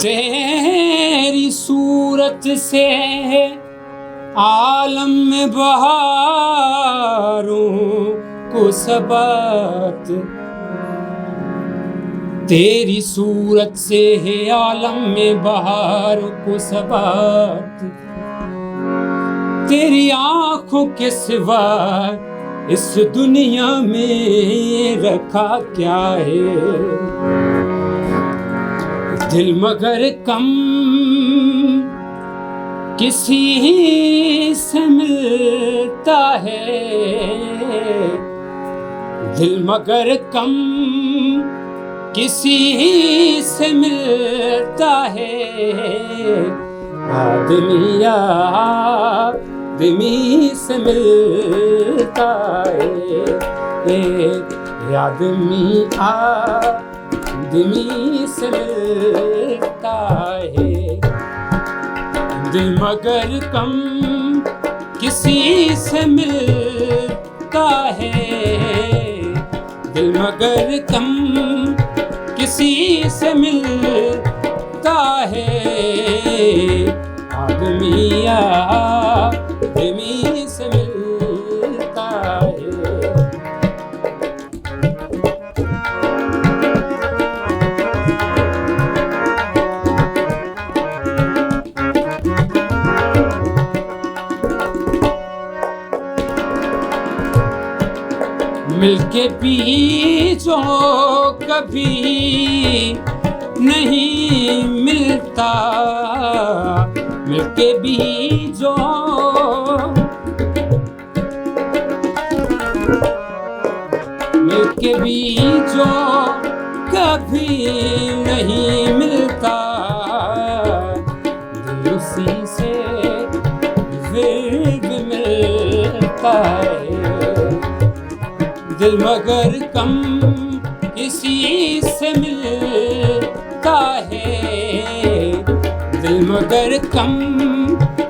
तेरी सूरत से आलम में बहारों को सबत, तेरी सूरत से है आलम में बहारों को सबत। तेरी आंखों के सिवा इस दुनिया में रखा क्या है, दिल मगर कम किसी से मिलता है, दिल मगर कम किसी से मिलता है। आदमी से मिलता है, आदमी से मिलता है। दिल मगर कम किसी से मिलता है, दिल मगर कम किसी से मिलता है। आदमी से मिलता है। मिलके भी जो कभी नहीं मिलता, मिलके भी जो मिलके भी जो कभी नहीं मिलता, दिल उसी से फिर मिलता है। दिल मगर कम किसी से मिलता है, दिल मगर कम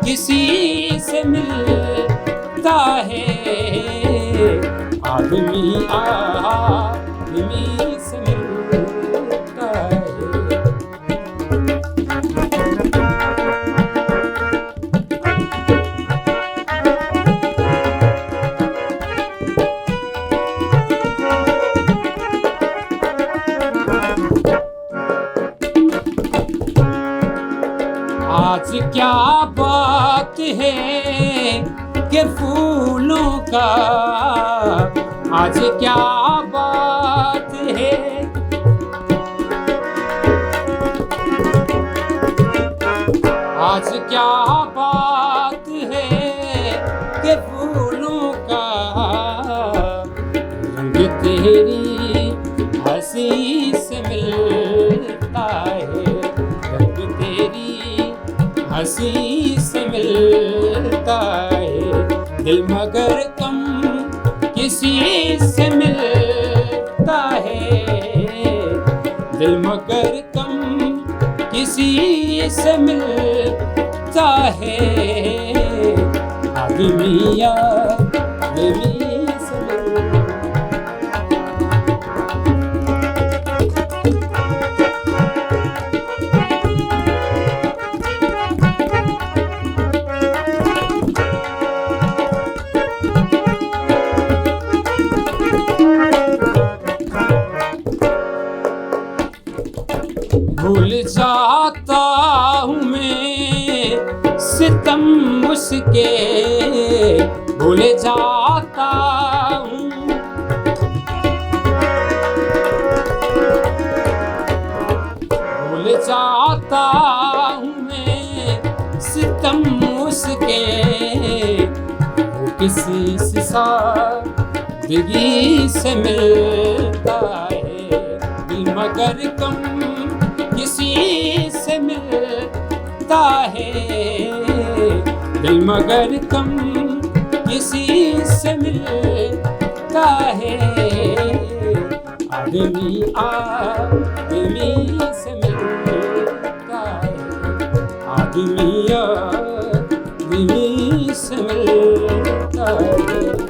किसी से मिलता है। आदमी से मिलता है। आज क्या बात है कि फूलों का, आज क्या बात है, आज क्या बात है कि फूलों का रंग तेरी हंसी से मिलता है, रंग तेरी हंसी से मिलता है। दिल मगर कम किसी से मिलता है, दिल मगर कम किसी से मिलता है। आदमी से भूल जाता हूँ मैं सितम उसके, भूल जाता हूँ, भूल जाता किसी से सादगी से मिलता है दिल, मगर कम किसी से मिलता है दिल, मगर कम किसी से मिलता है। आदमी आदमी से मिलता है, आदमी आदमी से मिलता है।